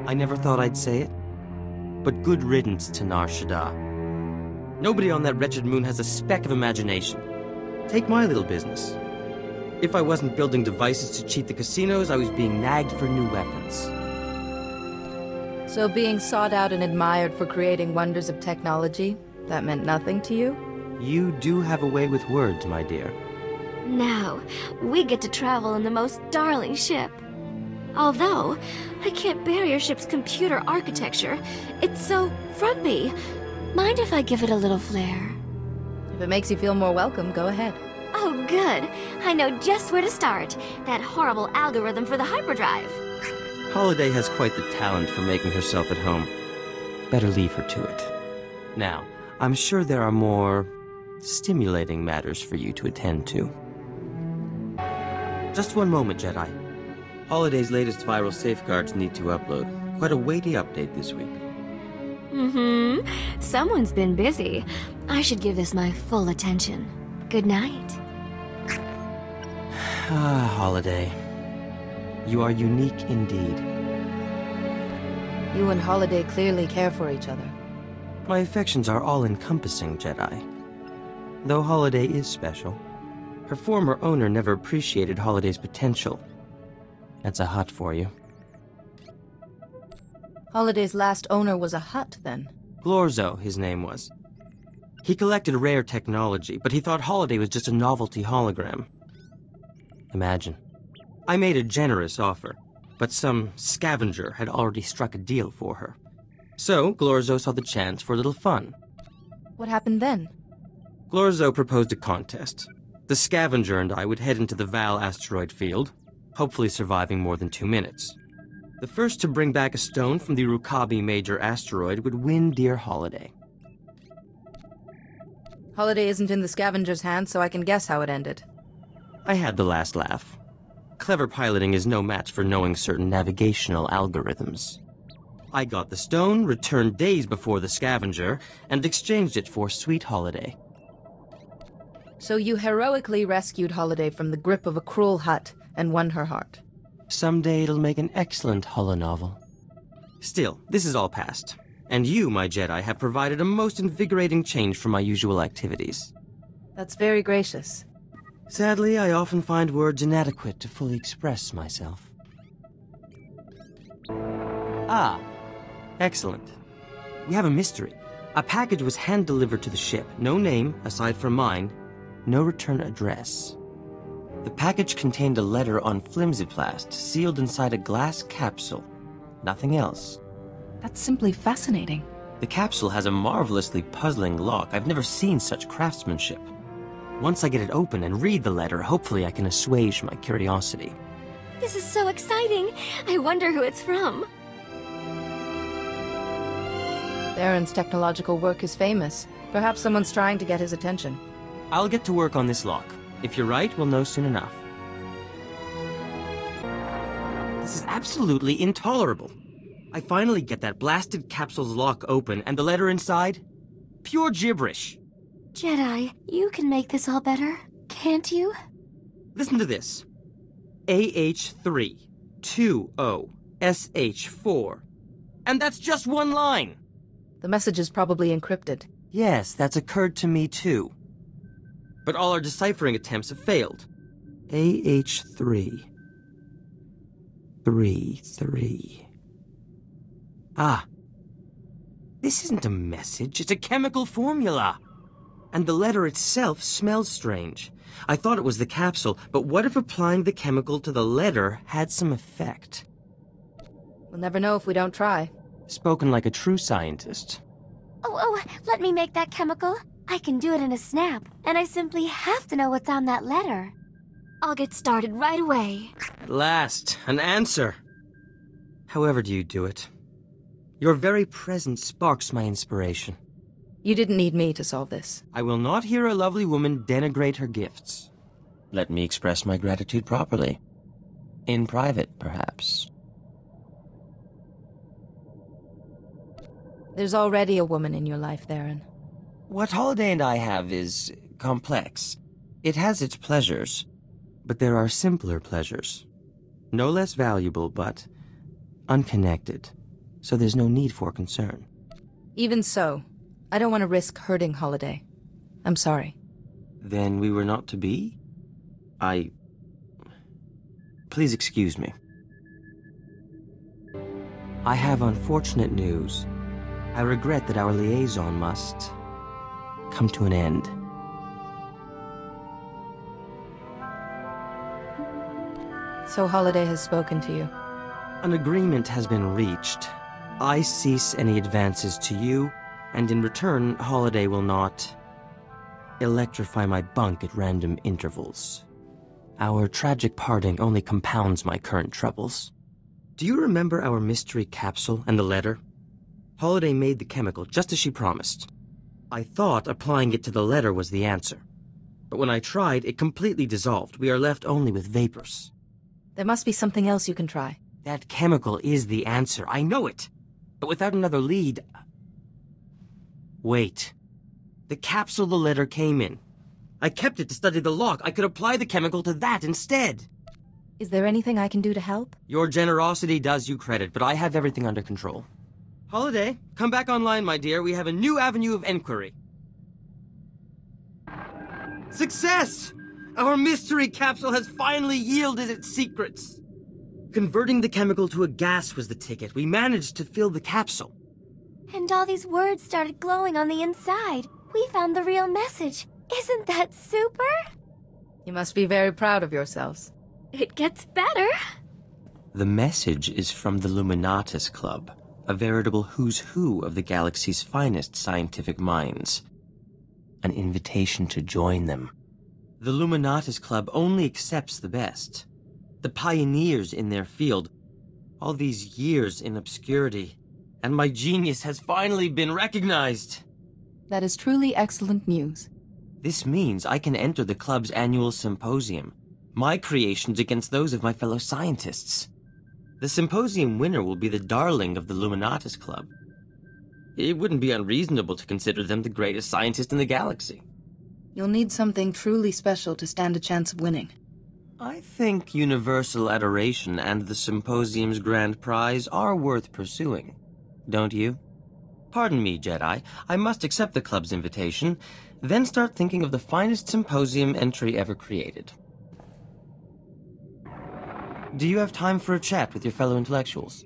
I never thought I'd say it, but good riddance to Nar Shaddaa. Nobody on that wretched moon has a speck of imagination. Take my little business. If I wasn't building devices to cheat the casinos, I was being nagged for new weapons. So being sought out and admired for creating wonders of technology, that meant nothing to you? You do have a way with words, my dear. Now, we get to travel in the most darling ship. Although, I can't bear your ship's computer architecture. It's so frumpy. Mind if I give it a little flair? If it makes you feel more welcome, go ahead. Oh, good. I know just where to start. That horrible algorithm for the hyperdrive. Holiday has quite the talent for making herself at home. Better leave her to it. Now, I'm sure there are more stimulating matters for you to attend to. Just one moment, Jedi. Holiday's latest viral safeguards need to upload. Quite a weighty update this week. Someone's been busy. I should give this my full attention. Good night. Ah, Holiday. You are unique indeed. You and Holiday clearly care for each other. My affections are all-encompassing, Jedi. Though Holiday is special, her former owner never appreciated Holiday's potential. That's a hut for you. Holiday's last owner was a hut, then? Glorzo, his name was. He collected rare technology, but he thought Holiday was just a novelty hologram. Imagine. I made a generous offer, but some scavenger had already struck a deal for her. So, Glorzo saw the chance for a little fun. What happened then? Glorzo proposed a contest. The scavenger and I would head into the Val asteroid field, hopefully surviving more than 2 minutes. The first to bring back a stone from the Rukabi major asteroid would win dear Holiday. Holiday isn't in the scavenger's hands, so I can guess how it ended. I had the last laugh. Clever piloting is no match for knowing certain navigational algorithms. I got the stone, returned days before the scavenger, and exchanged it for sweet Holiday. So you heroically rescued Holiday from the grip of a cruel hut and won her heart. Someday it'll make an excellent holonovel. Still, this is all past. And you, my Jedi, have provided a most invigorating change from my usual activities. That's very gracious. Sadly, I often find words inadequate to fully express myself. Ah, excellent. We have a mystery. A package was hand-delivered to the ship. No name, aside from mine. No return address. The package contained a letter on flimsiplast, sealed inside a glass capsule. Nothing else. That's simply fascinating. The capsule has a marvelously puzzling lock. I've never seen such craftsmanship. Once I get it open and read the letter, hopefully I can assuage my curiosity. This is so exciting. I wonder who it's from. Tharan's technological work is famous. Perhaps someone's trying to get his attention. I'll get to work on this lock. If you're right, we'll know soon enough. This is absolutely intolerable. I finally get that blasted capsule's lock open, and the letter inside? Pure gibberish. Jedi, you can make this all better, can't you? Listen to this. AH3, 20, SH4. And that's just one line! The message is probably encrypted. Yes, that's occurred to me too. But all our deciphering attempts have failed. AH3. 3. Ah. This isn't a message, it's a chemical formula. And the letter itself smells strange. I thought it was the capsule, but what if applying the chemical to the letter had some effect? We'll never know if we don't try. Spoken like a true scientist. Oh, let me make that chemical. I can do it in a snap, and I simply have to know what's on that letter. I'll get started right away. At last, an answer. However do you do it? Your very presence sparks my inspiration. You didn't need me to solve this. I will not hear a lovely woman denigrate her gifts. Let me express my gratitude properly. In private, perhaps. There's already a woman in your life, Tharan. What Holiday and I have is complex. It has its pleasures, but there are simpler pleasures. No less valuable, but unconnected. so there's no need for concern. Even so, I don't want to risk hurting Holiday. I'm sorry. Then we were not to be? Please excuse me. I have unfortunate news. I regret that our liaison must come to an end. So Holiday has spoken to you. An agreement has been reached. I cease any advances to you, and in return, Holiday will not electrify my bunk at random intervals. Our tragic parting only compounds my current troubles. Do you remember our mystery capsule and the letter? Holiday made the chemical just as she promised. I thought applying it to the letter was the answer. But when I tried, it completely dissolved. We are left only with vapors. There must be something else you can try. That chemical is the answer. I know it. But without another lead... Wait. The capsule the letter came in. I kept it to study the lock. I could apply the chemical to that instead. Is there anything I can do to help? Your generosity does you credit, but I have everything under control. Holiday, come back online, my dear. We have a new avenue of enquiry. Success! Our mystery capsule has finally yielded its secrets. Converting the chemical to a gas was the ticket. We managed to fill the capsule. And all these words started glowing on the inside. We found the real message. Isn't that super? You must be very proud of yourselves. It gets better. The message is from the Luminatus Club, a veritable who's who of the galaxy's finest scientific minds. An invitation to join them. The Luminatus Club only accepts the best. The pioneers in their field. All these years in obscurity. And my genius has finally been recognized. That is truly excellent news. This means I can enter the club's annual symposium. My creations against those of my fellow scientists. The symposium winner will be the darling of the Luminatus Club. It wouldn't be unreasonable to consider them the greatest scientist in the galaxy. You'll need something truly special to stand a chance of winning. I think universal adoration and the symposium's grand prize are worth pursuing. Don't you? Pardon me, Jedi. I must accept the club's invitation, then start thinking of the finest symposium entry ever created. Do you have time for a chat with your fellow intellectuals?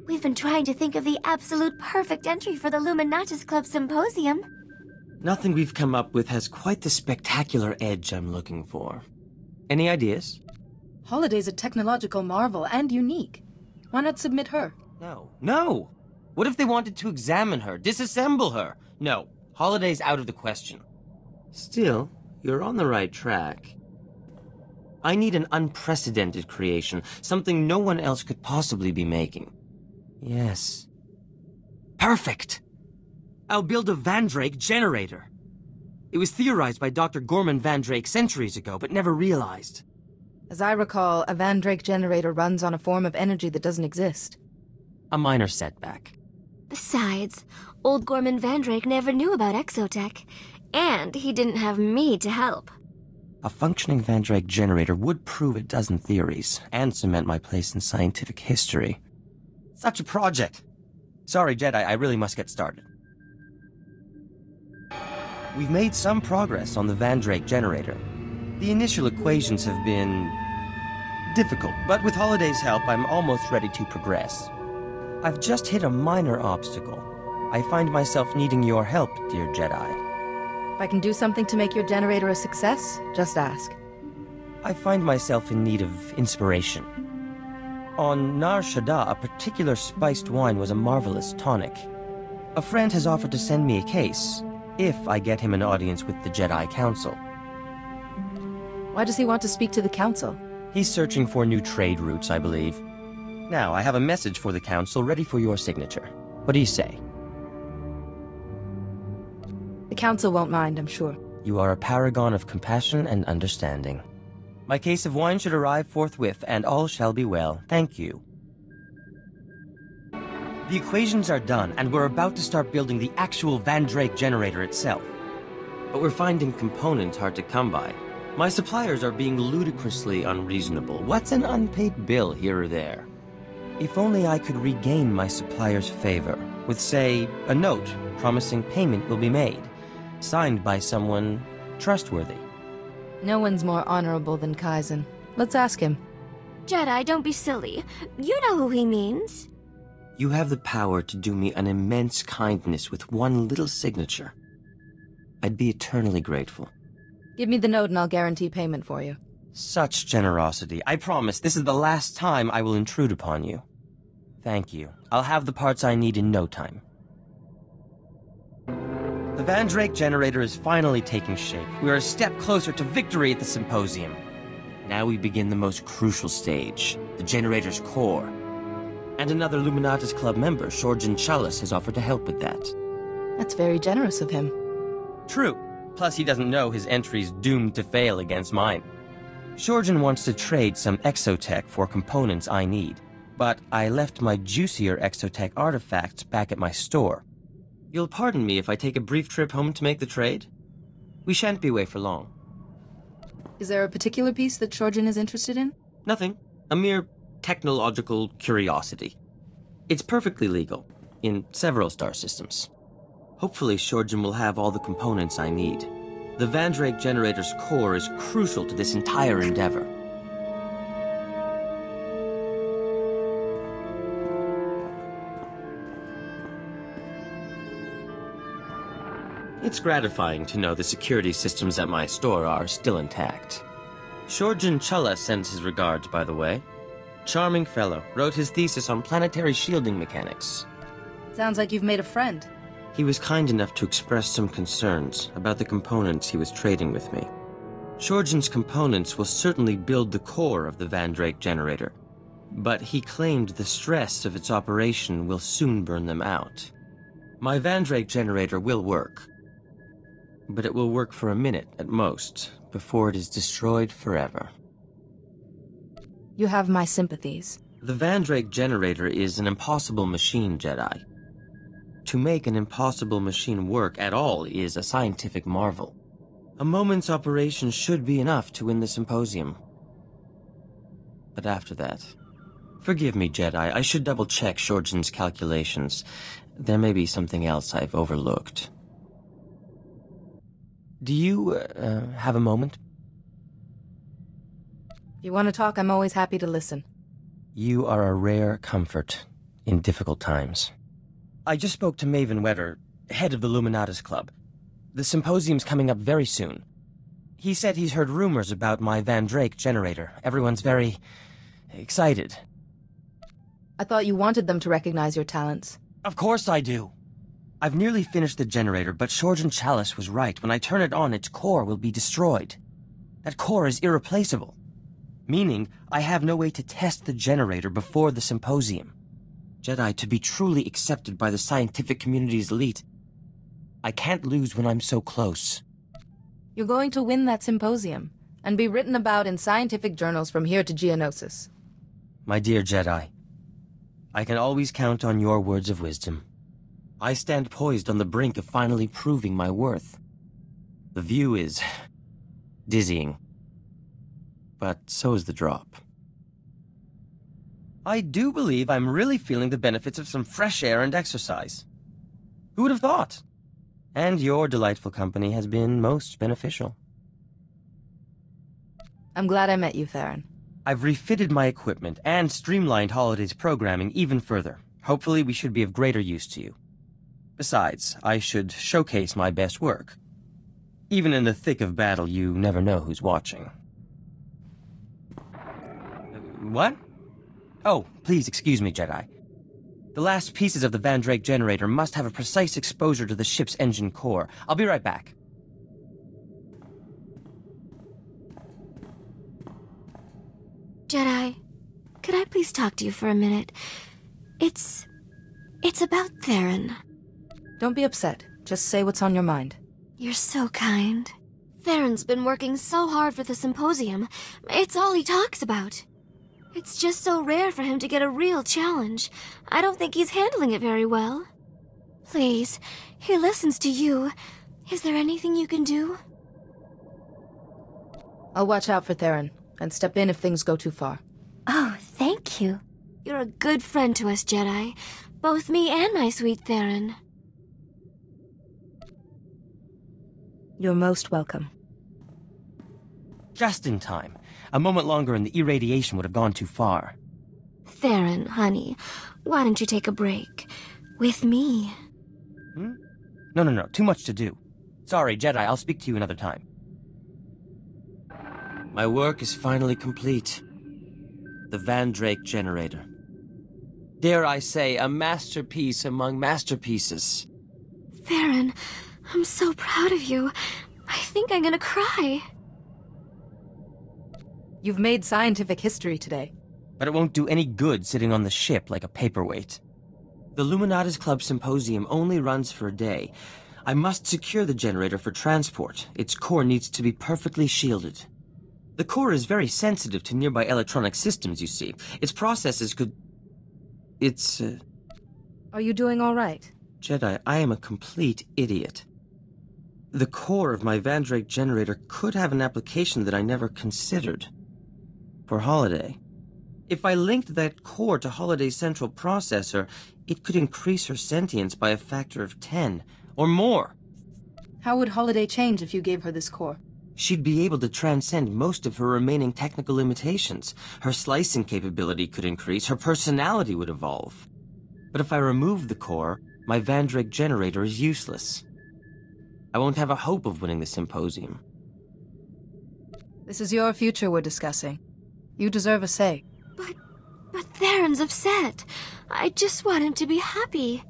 We've been trying to think of the absolute perfect entry for the Luminatus Club Symposium. Nothing we've come up with has quite the spectacular edge I'm looking for. Any ideas? Holiday's a technological marvel and unique. Why not submit her? No! What if they wanted to examine her, disassemble her? No, Holiday's out of the question. Still, you're on the right track. I need an unprecedented creation, something no one else could possibly be making. Yes. Perfect! I'll build a Vandrake generator. It was theorized by Dr. Gorman Vandrake centuries ago, but never realized. As I recall, a Vandrake generator runs on a form of energy that doesn't exist. A minor setback. Besides, old Gorman Vandrake never knew about exotech, and he didn't have me to help. A functioning Vandrake generator would prove a dozen theories, and cement my place in scientific history. Such a project! Sorry, Jedi, I really must get started. We've made some progress on the Vandrake generator. The initial equations have been difficult, but with Holiday's help, I'm almost ready to progress. I've just hit a minor obstacle. I find myself needing your help, dear Jedi. If I can do something to make your generator a success, just ask. I find myself in need of inspiration. On Nar Shaddaa, a particular spiced wine was a marvelous tonic. A friend has offered to send me a case, if I get him an audience with the Jedi Council. Why does he want to speak to the Council? He's searching for new trade routes, I believe. Now, I have a message for the Council ready for your signature. What do you say? The Council won't mind, I'm sure. You are a paragon of compassion and understanding. My case of wine should arrive forthwith, and all shall be well. Thank you. The equations are done, and we're about to start building the actual Vandrake generator itself. But we're finding components hard to come by. My suppliers are being ludicrously unreasonable. What's an unpaid bill here or there? If only I could regain my supplier's favor, with, say, a note promising payment will be made, signed by someone trustworthy. No one's more honorable than Kaizen. Let's ask him. Jedi, don't be silly. You know who he means. You have the power to do me an immense kindness with one little signature. I'd be eternally grateful. Give me the note and I'll guarantee payment for you. Such generosity. I promise this is the last time I will intrude upon you. Thank you. I'll have the parts I need in no time. The Vandrake generator is finally taking shape. We are a step closer to victory at the symposium. Now we begin the most crucial stage, the generator's core. And another Luminatus Club member, Shorjan Chalice, has offered to help with that. That's very generous of him. True. Plus he doesn't know his entry's doomed to fail against mine. Shorjan wants to trade some exotech for components I need, but I left my juicier exotech artifacts back at my store. You'll pardon me if I take a brief trip home to make the trade? We shan't be away for long. Is there a particular piece that Shorjan is interested in? Nothing. A mere technological curiosity. It's perfectly legal, in several star systems. Hopefully Shorjan will have all the components I need. The Vandrake generator's core is crucial to this entire endeavor. It's gratifying to know the security systems at my store are still intact. Shorjan Chalice sends his regards, by the way. Charming fellow, wrote his thesis on planetary shielding mechanics. Sounds like you've made a friend. He was kind enough to express some concerns about the components he was trading with me. Shorjan's components will certainly build the core of the Vandrake generator, but he claimed the stress of its operation will soon burn them out. My Vandrake generator will work, but it will work for a minute at most, before it is destroyed forever. You have my sympathies. The Vandrake generator is an impossible machine, Jedi. To make an impossible machine work at all is a scientific marvel. A moment's operation should be enough to win the symposium. But after that... Forgive me, Jedi, I should double-check Shorjan's calculations. There may be something else I've overlooked. Do you, have a moment? If you want to talk, I'm always happy to listen. You are a rare comfort in difficult times. I just spoke to Maven Wetter, head of the Luminatus Club. The symposium's coming up very soon. He said he's heard rumors about my Vandrake generator. Everyone's very... excited. I thought you wanted them to recognize your talents. Of course I do. I've nearly finished the generator, but Shorjan Chalice was right. When I turn it on, its core will be destroyed. That core is irreplaceable. Meaning, I have no way to test the generator before the symposium. Jedi, to be truly accepted by the scientific community's elite, I can't lose when I'm so close. You're going to win that symposium, and be written about in scientific journals from here to Geonosis. My dear Jedi, I can always count on your words of wisdom. I stand poised on the brink of finally proving my worth. The view is... dizzying. But so is the drop. I do believe I'm really feeling the benefits of some fresh air and exercise. Who would have thought? And your delightful company has been most beneficial. I'm glad I met you, Tharan. I've refitted my equipment and streamlined Holiday's programming even further. Hopefully we should be of greater use to you. Besides, I should showcase my best work. Even in the thick of battle, you never know who's watching. What? Oh, please excuse me, Jedi. The last pieces of the Vandrake generator must have a precise exposure to the ship's engine core. I'll be right back. Jedi, could I please talk to you for a minute? It's about Tharan. Don't be upset. Just say what's on your mind. You're so kind. Tharan's been working so hard for the symposium. It's all he talks about. It's just so rare for him to get a real challenge. I don't think he's handling it very well. Please, he listens to you. Is there anything you can do? I'll watch out for Tharan, and step in if things go too far. Oh, thank you. You're a good friend to us, Jedi. Both me and my sweet Tharan. You're most welcome. Just in time. A moment longer and the irradiation would have gone too far. Tharan, honey, why don't you take a break? With me. No. Too much to do. Sorry, Jedi, I'll speak to you another time. My work is finally complete. The Vandrake generator. Dare I say, a masterpiece among masterpieces. Tharan, I'm so proud of you. I think I'm gonna cry. You've made scientific history today. But it won't do any good sitting on the ship like a paperweight. The Luminatis Club Symposium only runs for a day. I must secure the generator for transport. Its core needs to be perfectly shielded. The core is very sensitive to nearby electronic systems, you see. Its processes could... Are you doing all right? Jedi, I am a complete idiot. The core of my Vandrake generator could have an application that I never considered. For Holiday. If I linked that core to Holiday's central processor, it could increase her sentience by a factor of 10, or more. How would Holiday change if you gave her this core? She'd be able to transcend most of her remaining technical limitations. Her slicing capability could increase, her personality would evolve. But if I remove the core, my Vandrake generator is useless. I won't have a hope of winning the symposium. This is your future we're discussing. You deserve a say. But Tharan's upset. I just want him to be happy.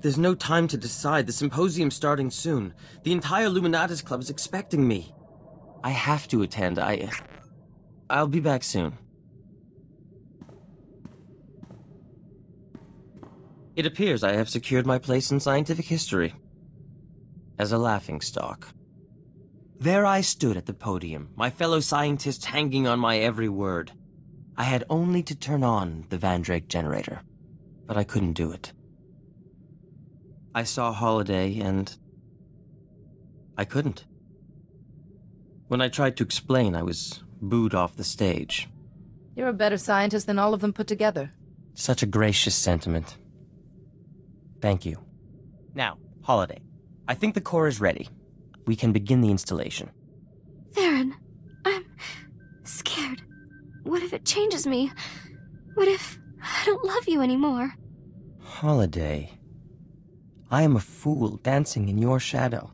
There's no time to decide. The symposium's starting soon. The entire Luminatis Club is expecting me. I have to attend. I'll be back soon. It appears I have secured my place in scientific history. As a laughingstock. There I stood at the podium, my fellow scientists hanging on my every word. I had only to turn on the Vandrake generator, but I couldn't do it. I saw Holiday and I couldn't. When I tried to explain, I was booed off the stage. You're a better scientist than all of them put together. Such a gracious sentiment. Thank you. Now, Holiday, I think the core is ready. We can begin the installation. Tharan, I'm scared. What if it changes me? What if I don't love you anymore? Holiday, I am a fool dancing in your shadow.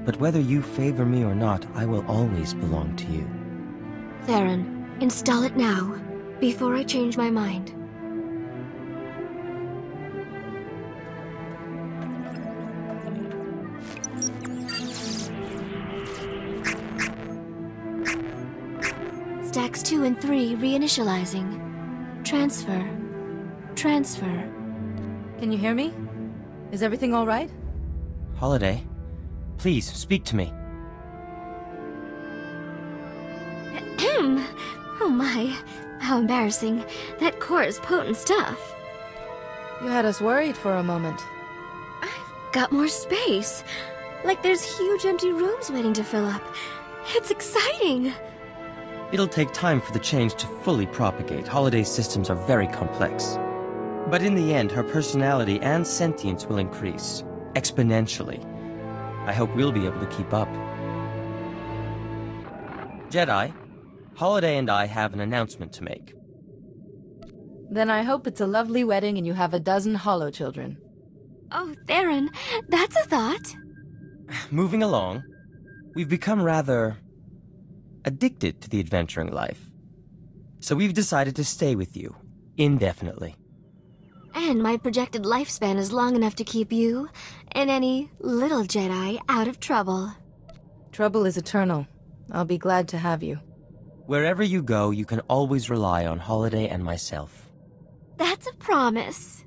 But whether you favor me or not, I will always belong to you. Tharan, install it now, before I change my mind. Stacks 2 and 3 reinitializing. Transfer. Can you hear me? Is everything all right? Holiday, please speak to me. Oh my, how embarrassing. That core is potent stuff. You had us worried for a moment. I've got more space. Like there's huge empty rooms waiting to fill up. It's exciting. It'll take time for the change to fully propagate. Holiday's systems are very complex. But in the end, her personality and sentience will increase. Exponentially. I hope we'll be able to keep up. Jedi, Holiday and I have an announcement to make. Then I hope it's a lovely wedding and you have a dozen Hollow children. Oh, Tharan, that's a thought. Moving along, we've become rather addicted to the adventuring life. So we've decided to stay with you, indefinitely. And my projected lifespan is long enough to keep you and any little Jedi out of trouble. Trouble is eternal. I'll be glad to have you. Wherever you go, you can always rely on Holiday and myself. That's a promise.